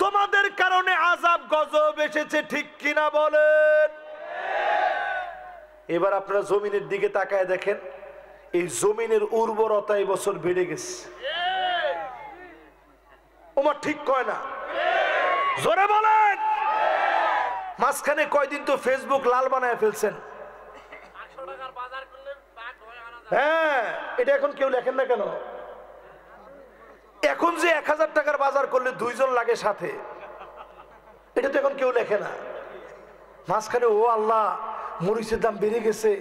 তোমাদের কারণে আযাব গজব এসেছে, ঠিক কিনা বলেন? এবার আপনারা জমিনের দিকে তাকায় দেখেন, এই জমিনের উর্বরতা এই বছর বেড়ে গেছে। ওমা ঠিক কয় না? জোরে বলেন। মাঝখানে কয়দিন তো ফেসবুক লাল বানায় ফেলছেন। হ্যাঁ, এটা এখন কেউ লেখেন না কেন? এখন যে 1000 টাকার বাজার করলে 2 জন লাগে সাথে, এটা তো এখন কেউ লেখে না। মাঝখানে ও আল্লাহ মরিচের দাম বেড়ে গেছে,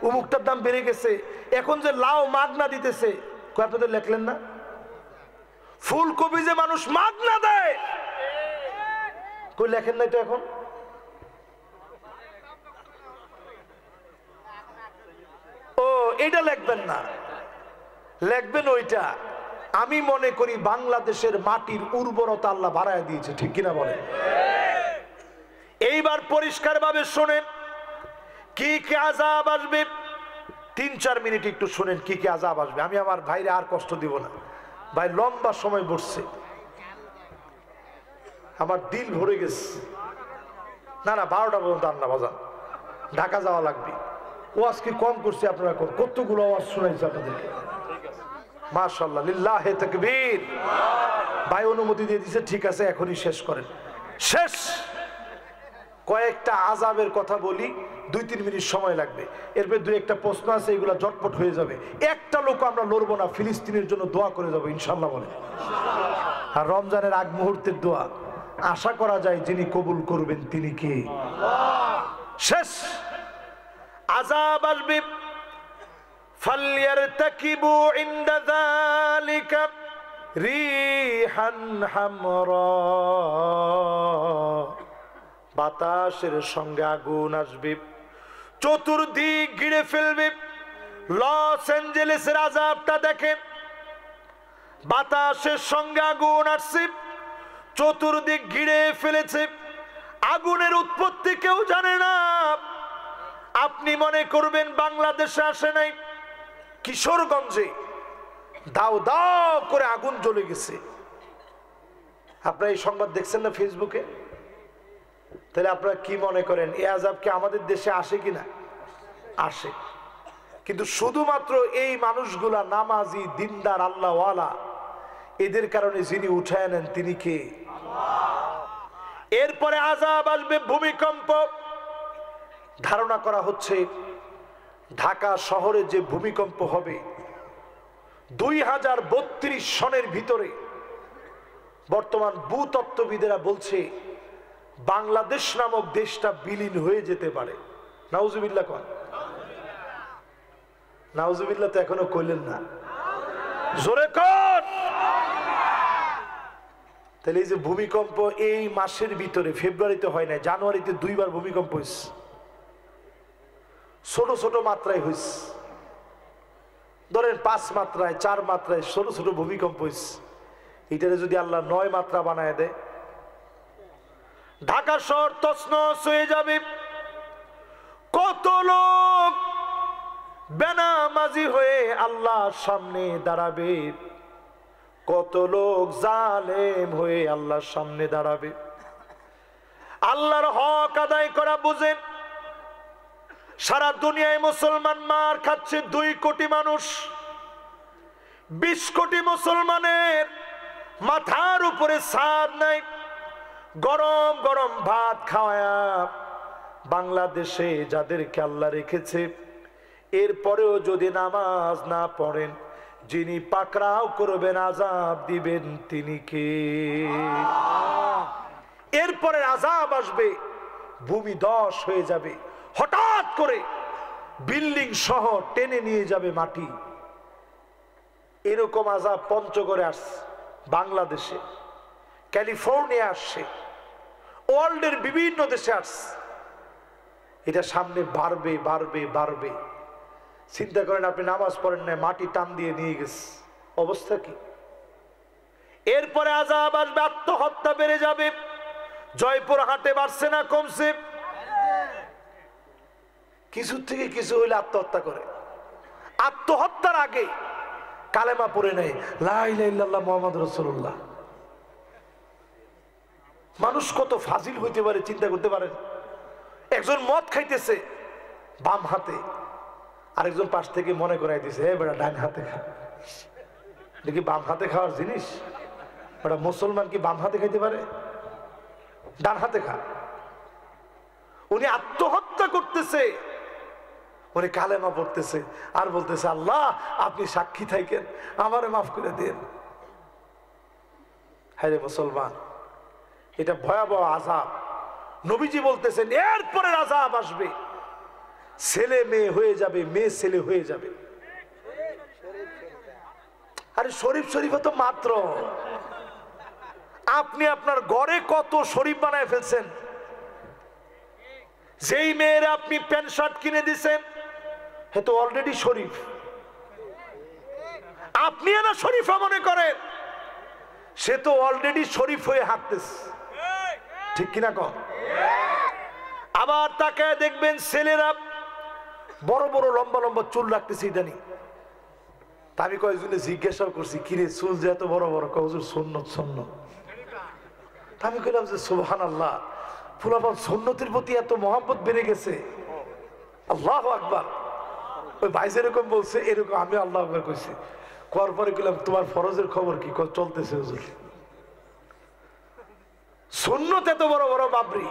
অমুকটার দাম বেড়ে গেছে, এখন যে লাউ মাগনা দিতেছে, আপনাদের লেখলেন না? ফুলকপি যে মানুষ মাগনা দেয়, কই লেখেন না এটা এখন? ও এটা লিখবেন না, লিখবেন ওইটা। আমি মনে করি বাংলাদেশের মাটির উর্বরতা আল্লাহ বাড়ায় দিয়েছে, ঠিক কিনা বলেন? এইবার পরিষ্কার ভাবে শোনেন কি কি আযাব আসবে। 3-4 মিনিট একটু শুনেন কি কি আযাব আসবে। আমি আমার ভাইরে আর কষ্ট দিব না, ভাই লম্বা সময় বসছে, আমার দিল ভরে গেছে। না 12টা পর্যন্ত আন্না বাজান, ঢাকা যাওয়া লাগবে। ওয়াজ কি কম করছে আপনারা? কতগুলো ওয়াজ শোনাইছে আপনাদেরকে, মাশাআল্লাহ, লিল্লাহি তাকবীর। ভাই অনুমতি দিয়ে দিয়েছে, ঠিক আছে এখনই শেষ করেন। শেষ। কয়েকটা আযাবের কথা বলি, 2-3 মিনিট সময় লাগবে। এরপর 2-1টা প্রশ্ন আছে, এগুলা ঝটপট হয়ে যাবে। একটা লোক আমরা লড়বো না, ফিলিস্তিনের জন্য দোয়া করে যাবো ইনশাআল্লাহ বলে। আর রমজানের আগ মুহূর্তের দোয়া আশা করা যায় যিনি কবুল করবেন তিনি কে? শেষ। আযাব আসবে, ফালইয়ারতাকিবু ইনদা যালিকা রিহান হামরা, বাতাসের সঙ্গে আগুন আসবে, চতুর্দিক ঘিরে ফেলবে। লস অ্যাঞ্জেলেসের আযাবটা দেখেন, বাতাসের সঙ্গে আগুন আসছে, চতুর্দিক ঘিরে ফেলেছে, আগুনের উৎপত্তি কেউ জানে না। আপনি মনে করবেন বাংলাদেশে আসে নাই, কিশোরগঞ্জে দাও দাও করে আগুন জ্বলে গেছে। আপনারা এই সংবাদ দেখছেন না ফেসবুকে? তাহলে আপনারা কি মনে করেন এই আযাব কি আমাদের দেশে আসে কিনা? আসে। কিন্তু শুধুমাত্র এই মানুষগুলা নামাজি, দিনদার, আল্লাহওয়ালা, এদের কারণে যিনি উঠায় নেন তিনি কে? এরপরে আযাব আসবে ভূমিকম্প। ধারণা করা হচ্ছে ঢাকা শহরে যে ভূমিকম্প হবে 2032 সনের ভিতরে, বর্তমান ভূতত্ত্ববিদেরা বলছে বাংলাদেশ নামক দেশটা বিলীন হয়ে যেতে পারে। নাউজুবিল্লাহ কোন? নাউজুবিল্লাহ তো এখনো কইলেন না, জোরে কোন? তাহলে এই যে ভূমিকম্প এই মাসের ভিতরে, ফেব্রুয়ারিতে হয় না, জানুয়ারিতে 2বার ভূমিকম্প হয়েছে, ছোট ছোট মাত্রায় হয়েছে। ধরেন 5 মাত্রায় 4 মাত্রায় ছোট ছোট ভূমিকম্প হয়েছে। এটারে যদি আল্লাহ 9 মাত্রা বানায় দেয়, ঢাকা শহর তছনছ হয়ে যাবে। কত লোক বেনামাজি হয়ে আল্লাহর সামনে দাঁড়াবে, কত লোক জালেম হয়ে আল্লাহর সামনে দাঁড়াবে। আল্লাহর হক আদায় করা বুঝেন। সারা দুনিয়ায় মুসলমান মার খাচ্ছে 2 কোটি মানুষ। 20 কোটি মুসলমানের মাথার উপরে ছাদ নাই, গরম গরম ভাত খাওয়ায়া বাংলাদেশে যাদেরকে আল্লাহ রেখেছে, এরপরেও যদি নামাজ না পড়েন, যিনি পাকড়াও করবেন, আযাব দিবেন, তিনি কে? এরপরে আযাব আসবে, ভূমি ধস হয়ে যাবে, হঠাৎ করে বিল্ডিং সহ টেনে নিয়ে যাবে মাটি। এরকম আযাব পঞ্চগড়ে আসছে, বাংলাদেশে, ক্যালিফোর্নিয়া আসছে, ওয়ার্ল্ডের বিভিন্ন দেশে আসছে। এটা সামনে বাড়বে বাড়বে বাড়বে। চিন্তা করেন, আপনি নামাজ পড়েন না, মাটি টান দিয়ে নিয়ে গেছে, অবস্থা কি? এরপরে আযাব আসবে, আত্মহত্যা বেড়ে যাবে। জয়পুরহাটে বাড়ছে না কমছে? কিছু থেকে কিছু হইলে আত্মহত্যা করে। আত্মহত্যার আগে কালেমা পড়ে নেয়, লা ইলাহা ইল্লাল্লাহ মুহাম্মাদুর রাসূলুল্লাহ। মানুষ কত ফাজিল হইতে পারে চিন্তা করতে পারেন। একজন মদ খাইতেছে বাম হাতে, আরেকজন পাশ থেকে মনে করাই দিছে, হে বেটা ডান হাতে খা। দেখি বাম হাতে খাওয়ার জিনিস? বেটা মুসলমান কি বাম হাতে খাইতে পারে? ডান হাতে খা। উনি আত্মহত্যা করতেছে, উনি কালেমা পড়তেছে আর বলতেছে, আল্লাহ আপনি সাক্ষী থাকেন, আমারে মাফ করে দেন। হ্যাঁ রে মুসলমান, এটা ভয়াবহ আযাব। নবীজি বলতেছেন এরপরে আযাব আসবে, ছেলে মেয়ে হয়ে যাবে, মেয়ে ছেলে হয়ে যাবে। আরে শরীফ শরীফ তো মাত্র, আপনি আপনার ঘরে কত শরীফ বানায় ফেলছেন। যেই মেয়েরা আপনি প্যান্ট শার্ট কিনে দিচ্ছেন, হে তো অলরেডি শরীফ। আপনি না শরীফা মনে করেন, সে তো অলরেডি শরীফ হয়ে হাঁটতেছে, ঠিক কিনা কম? আবার তাকে দেখবেন ছেলেরা বড় বড় লম্বা লম্বা চুল রাখতেছে ইদানি। আমি কয়েকজনে জিজ্ঞাসা করছি, কিরে চুল যে এত বড় বড়? হুজুর সুন্নত সুন্নত। আমি কইলাম যে সুবহানাল্লাহ, ফুলাফান সুন্নতের প্রতি এত মহব্বত বেড়ে গেছে, আল্লাহু আকবার। ওই ভাই যেরকম বলছে এরকম আমি আল্লাহু আকবার কইছি। করার পরে কইলাম তোমার ফরজের খবর কি? চলতেছে হুজুর। সুন্নত এত বড় বড় বাবরি,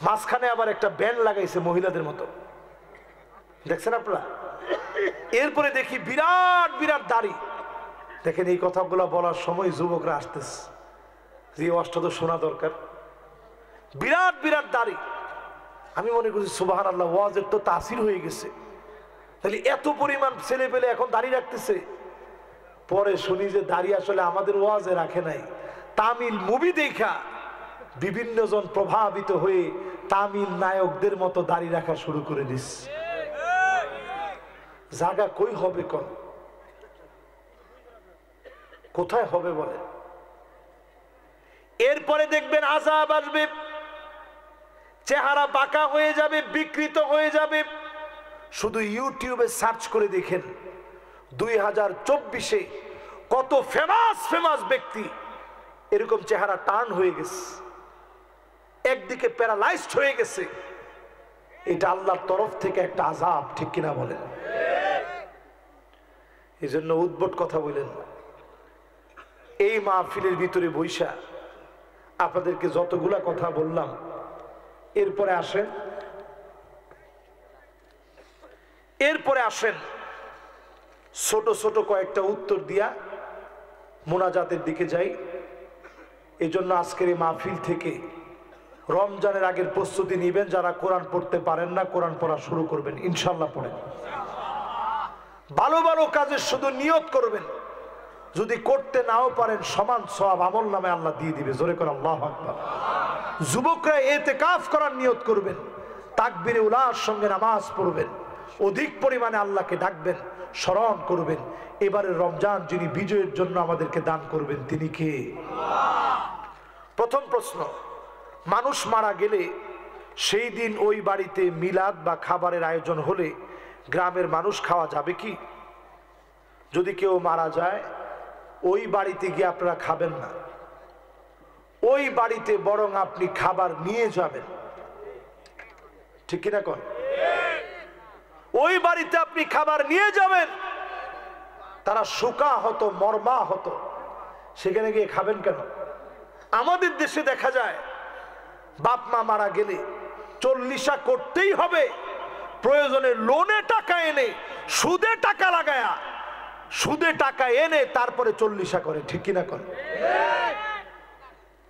মাঝখানে আবার একটা ব্যান্ড লাগাইছে মহিলাদের মতো, দেখছেন আপনারা? এরপরে দেখি বিরাট বিরাট দাড়ি। দেখেন এই কথাগুলো বলার সময় যুবকরা আসতেছে, যে ওয়াজটা তো শোনা দরকার। বিরাট বিরাট দাড়ি। আমি মনে করছি সুবহানাল্লাহ, ওয়াজের তো তাসির হয়ে গেছে, তাহলে এত পরিমাণ ছেলে পেলে এখন দাড়ি রাখতেছে। পরে শুনি যে দাড়ি আসলে আমাদের ওয়াজে রাখে নাই, তামিল মুভি দেখা বিভিন্ন জন প্রভাবিত হয়ে তামিল নায়কদের মতো দাড়ি রাখা শুরু করে দিচ্ছে। জায়গা কই হবে? কোথায় হবে বলে? এরপরে দেখবেন আযাব আসবে, চেহারা বাঁকা হয়ে যাবে, বিকৃত হয়ে যাবে। শুধু ইউটিউবে সার্চ করে দেখেন 2024-এ কত ফেমাস ফেমাস ব্যক্তি এরকম চেহারা টার্ন হয়ে গেছে, একদিকে প্যারালাইজড হয়ে গেছে। এটা আল্লাহর তরফ থেকে একটা আযাব, ঠিক কিনা বলেন? এই জন্য উদ্ভট কথা বলেন। এই মাহফিলের ভিতরে বৈশা আপনাদেরকে যতগুলা কথা বললাম, এরপরে আসেন ছোট ছোট কয়েকটা উত্তর দিয়া মোনাজাতের দিকে যাই। এই জন্য আজকের এই মাহফিল থেকে রমজানের আগের প্রস্তুতি নিবেন। যারা কোরআন পড়তে পারেন না, কোরআন পড়া শুরু করবেন, ইনশাল্লাহ পড়েন। ভালো ভালো কাজের শুধু নিয়ত করবেন, যদি করতে নাও পারেন সমান সওয়াব আমল নামে আল্লাহ দিয়ে দিবে। জোরে করে আল্লাহু আকবার। যুবকরা ইতিকাফ করার নিয়ত করবেন, তাকবীরে উলার সঙ্গে নামাজ পড়বেন, অধিক পরিমাণে আল্লাহকে ডাকবেন, স্মরণ করবেন। এবারের রমজান যিনি বিজয়ের জন্য আমাদেরকে দান করবেন, তিনি কে? প্রথম প্রশ্ন, মানুষ মারা গেলে সেই দিন ওই বাড়িতে মিলাদ বা খাবারের আয়োজন হলে গ্রামের মানুষ খাওয়া যাবে কি? যদি কেউ মারা যায়, ওই বাড়িতে গিয়ে আপনারা খাবেন না, ওই বাড়িতে বরং আপনি খাবার নিয়ে যাবেন, ঠিক কিনা কোন? ওই বাড়িতে আপনি খাবার নিয়ে যাবেন। তারা শোকা হতো, মর্মা হতো, সেখানে গিয়ে খাবেন কেন? আমাদের দেশে দেখা যায় বাপ মা মারা গেলে চল্লিশা করতেই হবে, প্রয়োজনে লোনে টাকা এনে সুদে টাকা লাগায়া সুদে টাকা এনে তারপরে চল্লিশা করে, ঠিক কিনা করে?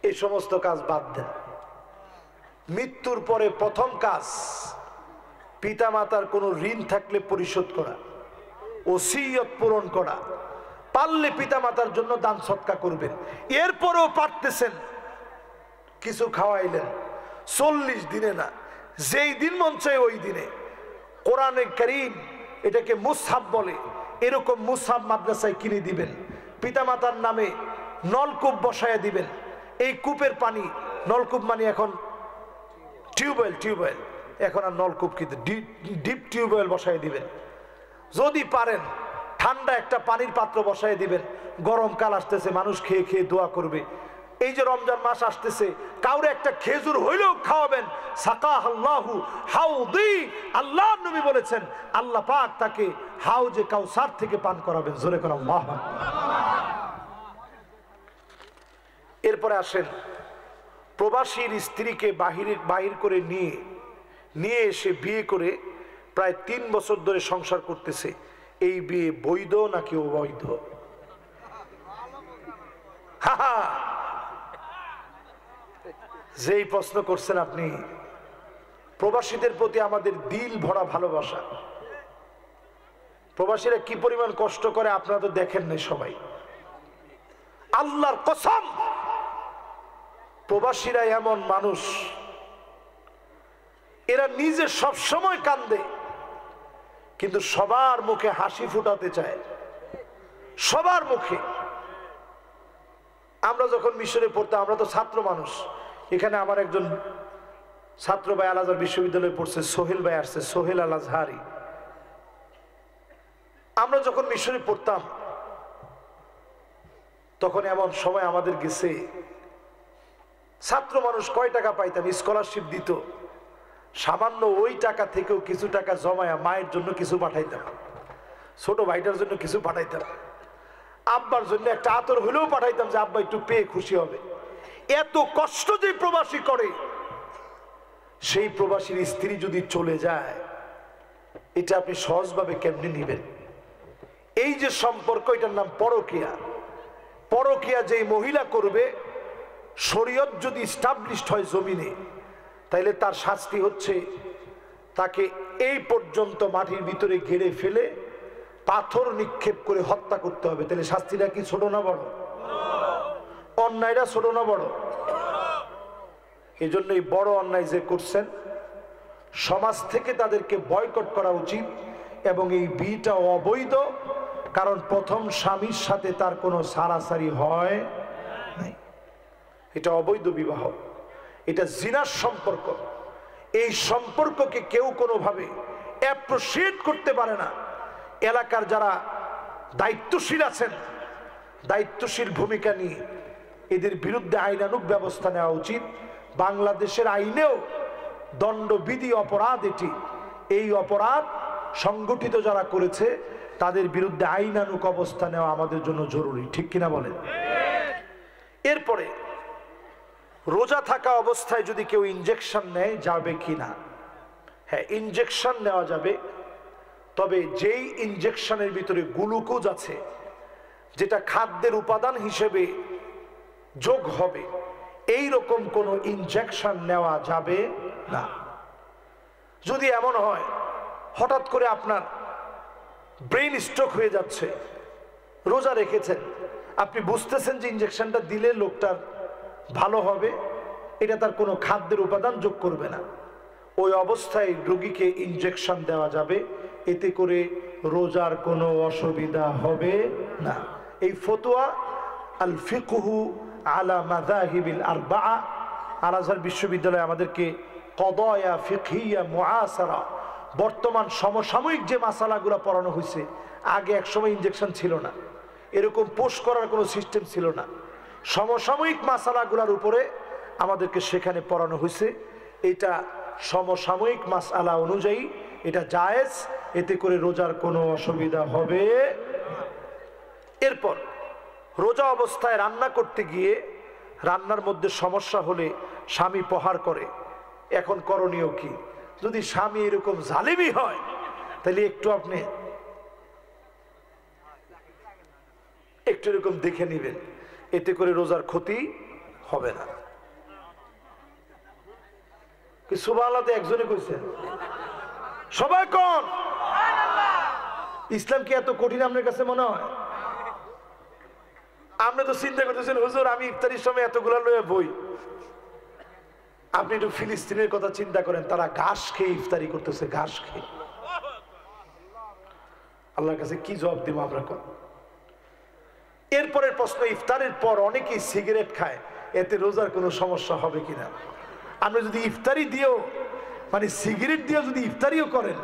এই সমস্ত কাজ বাদ দেন। মৃত্যুর পরে প্রথম কাজ পিতা মাতার কোনো ঋণ থাকলে পরিশোধ করা, ওসিয়ত পূরণ করা, পারলে পিতা মাতার জন্য দান সৎকা করবেন। এরপরেও পারতেছেন কিছু খাওয়াইলেন, 40 দিনে না, যেই দিন মন চায় ওই দিনে। কোরআনে কারীম এটাকে মুসহাব বলে, এরকম মুসহাব মাদ্রাসায় কিনে দিবেন, পিতা মাতার নামে নলকূপ বসায় দিবেন। এই কূপের পানি, নলকূপ মানে এখন টিউবওয়েল, এখন আর নলকূপ কিন্তু ডিপ টিউবওয়েল বসায় দিবেন। যদি পারেন ঠান্ডা একটা পানির পাত্র বসায় দিবেন, গরমকাল আসতেছে, মানুষ খেয়ে খেয়ে দোয়া করবে। এই যে রমজান মাস আসতেছে, কাউরে একটা খেজুর হইলেও খাওয়াবেন। সাকাহাল্লাহু হাউদি, আল্লাহর নবী বলেছেন আল্লাহ পাক তাকে হাউজে কাউসার থেকে পান করাবেন। জোরে করে আল্লাহু আকবার। এরপরে আসেন, প্রবাসীর স্ত্রীকে বাহির করে নিয়ে এসে বিয়ে করে প্রায় 3 বছর ধরে সংসার করতেছে, এই বিয়ে বৈধ নাকি অবৈধ? যেই প্রশ্ন করছেন আপনি, প্রবাসীদের প্রতি আমাদের দিল ভরা ভালোবাসা। প্রবাসীরা কি পরিমাণ কষ্ট করে আপনারা তো দেখেন নাই সবাই। আল্লাহর কসম, প্রবাসীরা এমন মানুষ, এরা নিজে সব সময় কান্দে কিন্তু সবার মুখে হাসি ফুটাতে চায়, সবার মুখে। আমরা যখন মিশরে পড়তাম, আমরা তো ছাত্র মানুষ, এখানে আমার একজন ছাত্র ভাই আল আজহার বিশ্ববিদ্যালয়ে পড়ছে, সোহেল ভাই আসছে, সোহেল আল আজহারি। আমরা যখন মিশরে পড়তাম তখন এমন সময় আমাদের গেছে, ছাত্র মানুষ কয় টাকা পাইতাম, স্কলারশিপ দিত, সামান্য ওই টাকা থেকেও কিছু টাকা জমায়া মায়ের জন্য কিছু পাঠাইতাম, ছোট ভাইটার জন্য কিছু পাঠাইতাম, আব্বার জন্য একটা আতর হলেও পাঠাইতাম যে আব্বা একটু পেয়ে খুশি হবে। এত কষ্ট যে প্রবাসী করে, সেই প্রবাসীর স্ত্রী যদি চলে যায়, এটা আপনি সহজভাবে কেমনে নিবেন? এই যে সম্পর্ক, এটার নাম পরকীয়া। পরকীয়া যেই মহিলা করবে, শরীয়ত যদি এস্টাবলিশড হয় জমিনে, তাইলে তার শাস্তি হচ্ছে তাকে এই পর্যন্ত মাটির ভিতরে ঘিরে ফেলে পাথর নিক্ষেপ করে হত্যা করতে হবে। তাহলে শাস্তিটা কি ছোট না বড়? অন্যায়টা ছোট না বড়? এই জন্য এই বড় অন্যায় যে করছেন, সমাজ থেকে তাদেরকে বয়কট করা উচিত। এবং এই বিয়েটা অবৈধ, কারণ প্রথম স্বামীর সাথে তার কোনো সারাসারি হয় নাই, এটা অবৈধ বিবাহ, এটা জিনার সম্পর্ক। এই সম্পর্ককে কেউ কোনোভাবে অ্যাপ্রিশিয়েট করতে পারে না। এলাকার যারা দায়িত্বশীল আছেন, দায়িত্বশীল ভূমিকা নিয়ে এদের বিরুদ্ধে আইনানুগ ব্যবস্থা নেওয়া উচিত। বাংলাদেশের আইনেও দণ্ডবিধি অপরাধ এটি। এই অপরাধ সংগঠিত যারা করেছে তাদের বিরুদ্ধে আইনানুগ অবস্থা নেওয়া আমাদের জন্য জরুরি, ঠিক কিনা বলেন? এরপরে রোজা থাকা অবস্থায় যদি কেউ ইনজেকশন নেয়, যাবে কিনা? হ্যাঁ, ইনজেকশন নেওয়া যাবে, তবে যেই ইনজেকশনের ভিতরে গ্লুকোজ আছে, যেটা খাদ্যের উপাদান হিসেবে যোগ হবে, এই রকম কোন ইনজেকশন নেওয়া যাবে না। যদি এমন হয় হঠাৎ করে আপনার ব্রেন স্ট্রোক হয়ে যাচ্ছে, রোজা রেখেছেন, আপনি বুঝতেছেন যে ইনজেকশনটা দিলে লোকটার ভালো হবে, এটা তার কোনো খাদ্যের উপাদান যোগ করবে না, ওই অবস্থায় রোগীকে ইনজেকশন দেওয়া যাবে, এতে করে রোজার কোনো অসুবিধা হবে না। এই ফতোয়া আল ফিকহু আলা মাযাহিবিল আরবাআ, আল আজহার বিশ্ববিদ্যালয় আমাদেরকে কদায়া ফিকহিয়া মুআসারা, বর্তমান সমসাময়িক যে মাসালাগুলো পড়ানো হয়েছে, আগে একসময় ইনজেকশন ছিল না, এরকম পোস্ট করার কোনো সিস্টেম ছিল না, সমসাময়িক মাসালাগুলোর উপরে আমাদেরকে সেখানে পড়ানো হয়েছে। এটা সমসাময়িক মাসালা অনুযায়ী এটা জায়েজ, এতে করে রোজার কোনো অসুবিধা হবে। এরপর রোজা অবস্থায় রান্না করতে গিয়ে রান্নার মধ্যে সমস্যা হলে স্বামী প্রহার করে, এখন করণীয় কি? যদি স্বামী এরকম জালিমি হয় তাহলে আপনি একটু এরকম দেখে নিবেন, এতে করে রোজার ক্ষতি হবে না। কি সুবহানাল্লাহ একজনে কইছেন? সবাই কোন? ইসলাম কি এত কঠিন আপনার কাছে মনে হয়? আপনি তো চিন্তা করতেছেন হুজুর আমি ইফতারির সময় এতগুলা লয়ে বই। আপনি একটু ফিলিস্তিনের কথা চিন্তা করেন, তারা ঘাস খেয়ে ইফতারি করতেছে, ঘাস খেয়ে। আল্লাহর কাছে কি জবাব দিব আমরা? এরপরের প্রশ্ন, ইফতারের পর অনেকেই সিগারেট খায়, এতে রোজার কোনো সমস্যা হবে কিনা? আপনি যদি ইফতারি দিয়েও মানে সিগারেট দিয়ে যদি ইফতারিও করেন,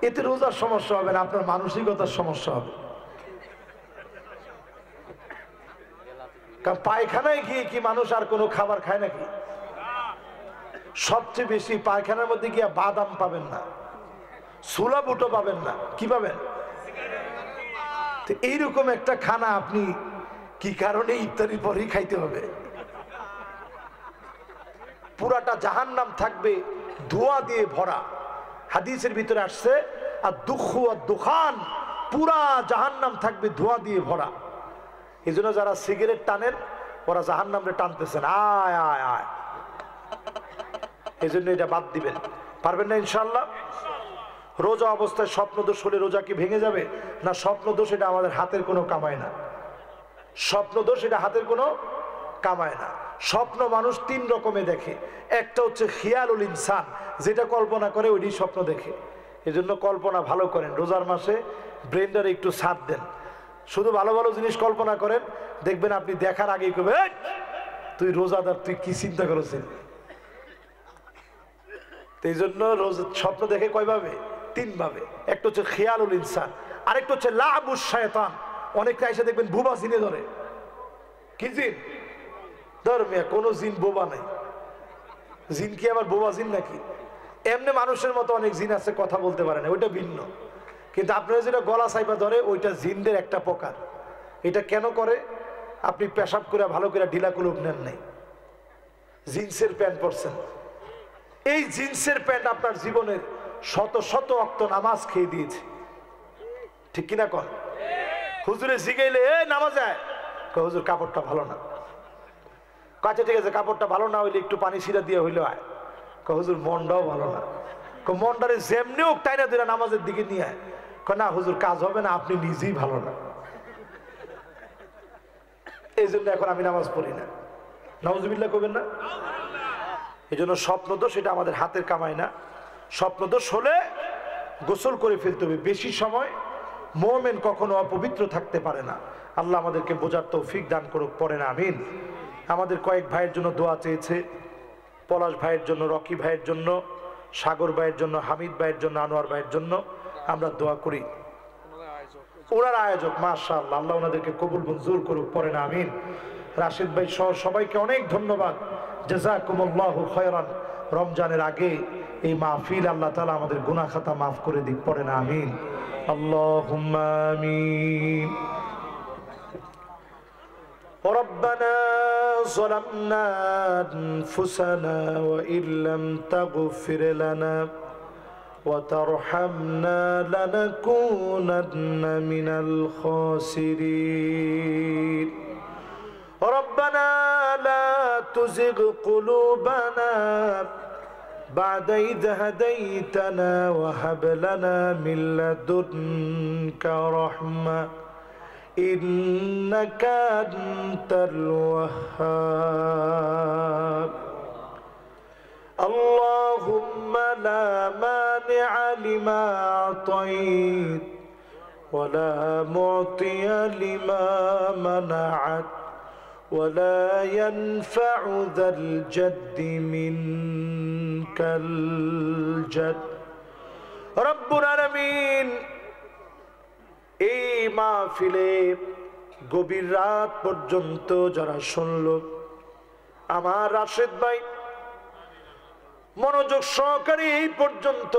এতে রোজার সমস্যা হবে না, আপনার মানসিকতার সমস্যা হবে। কারণ পায়খানায় গিয়ে কি মানুষ আর কোনো খাবার খায় নাকি? সবচেয়ে বেশি পায়খানার মধ্যে গিয়ে বাদাম পাবেন না, ছোলা বুটো পাবেন না, কি পাবেন? এইরকম একটা খানা আপনি কি কারণে ইফতারির পরেই খাইতে হবে? পুরাটা জাহান্নাম থাকবে ধোঁয়া দিয়ে ভরা। হাদিসের ভিতরে আসছে আর দুঃখ আর দুখান, পুরা জাহান্নাম থাকবে ধোঁয়া দিয়ে ভরা। এই জন্য যারা সিগারেট টানেন ওরা জাহান্নামে টানতেছেন, আয় আয় আয়। এই জন্য এটা বাদ দিবেন, পারবেন না ইনশাল্লাহ। রোজা অবস্থায় স্বপ্নদোষ হলে রোজা কি ভেঙে যাবে? না, স্বপ্নদোষ এটা আমাদের হাতের কোনো কামায় না। স্বপ্নদোষ এটা হাতের কোনো কামায় না। স্বপ্ন মানুষ তিন রকমে দেখে। একটা হচ্ছে খিয়ালুল ইনসান, যেটা কল্পনা করে ওইটি স্বপ্ন দেখে। এই জন্য কল্পনা ভালো করেন, রোজার মাসে ব্রেনটারে একটু সাথ দেন, শুধু ভালো ভালো জিনিস কল্পনা করেন, দেখবেন আপনি দেখার আগেই কবে তুই রোজাদার, তুই কি চিন্তা করেছেন। এই জন্য স্বপ্ন দেখে কয়ভাবে? তিনভাবে। একটা হচ্ছে খিয়ালুল ইনসান, আরেকটা হচ্ছে লাবুশ শয়তান। অনেকটা এসে দেখবেন বোবা জিনে ধরে। কি জিন ধর্মে? কোনো জিন বোবা নাই। জিন কি আবার বোবা জিন নাকি? এমনি মানুষের মতো অনেক জিন আছে, কথা বলতে পারে না, ওইটা ভিন্ন। কিন্তু আপনারা যেটা গলা চাইপা ধরে ওইটা জিনদের একটা প্রকার। এটা কেন করে? আপনি পেশাব করে ভালো করে ঢিলা কুলুপ নেন নাই, জিন্সের প্যান্ট পরছেন। এই জিন্সের প্যান্ট আপনার জীবনের শত শত ওয়াক্ত নামাজ খেয়ে দিয়েছে, ঠিক কিনা কন? হুজুরে জিগাইলে নামাজ যায়, হুজুর কাপড়টা ভালো না। আচ্ছা ঠিক আছে, কাপড়টা ভালো না হইলে একটু পানি ছিটা দিয়ে হইলে আয়। হুজুর মনটাও ভালো না। মনটারে যেমনি হোক টাইনা দিলে নামাজের দিকে নিয়ে আয়। না হুজুর কাজ হবে না, আপনি নিজেই ভালো না, এই জন্য এখন আমি নামাজ পড়ি না। নাউজুবিল্লাহ করবেন না। এই জন্য স্বপ্নদোষ এটা আমাদের হাতের কামাই না। স্বপ্নদোষ হলে গোসল করে ফেলতে হবে। বেশি সময় মুমিন কখনো অপবিত্র থাকতে পারে না। আল্লাহ আমাদেরকে বোঝার তৌফিক দান করুক, পড়েন আমিন। আমাদের কয়েক ভাইয়ের জন্য দোয়া চেয়েছে, পলাশ ভাইয়ের জন্য, রকি ভাইয়ের জন্য, সাগর ভাইয়ের জন্য, হামিদ ভাইয়ের জন্য, আনোয়ার ভাইয়ের জন্য আমরা দোয়া করি। ওনার আয়োজক, মাশাআল্লাহ, আল্লাহ ওনাদেরকে কবুল মঞ্জুর করুক, পড়েন আমিন। রাশিদ ভাই সহ সবাইকে অনেক ধন্যবাদ, জাযাকুমুল্লাহু খায়রান। রমজানের আগে এই মাহফিল আল্লাহ তাআলা আমাদের গুনাহ খাতা মাফ করে দিক, পড়েন আমিন। আল্লাহুম্মা আমিন। ربنا ظلمنا أنفسنا وإن لم تغفر لنا وترحمنا لنكونن من الخاسرين ربنا لا تزغ قلوبنا بعد إذ هديتنا وهب لنا من لدنك رحمة إنك أنت الوهاب اللهم لا مانع لما أعطيت ولا معطي لما منعت ولا ينفع ذا الجد منك الجد رب العالمين। এই মাহফিলে গভীর রাত পর্যন্ত যারা শুনল, আমার রাশেদ ভাই মনোযোগ সহকারে এই পর্যন্ত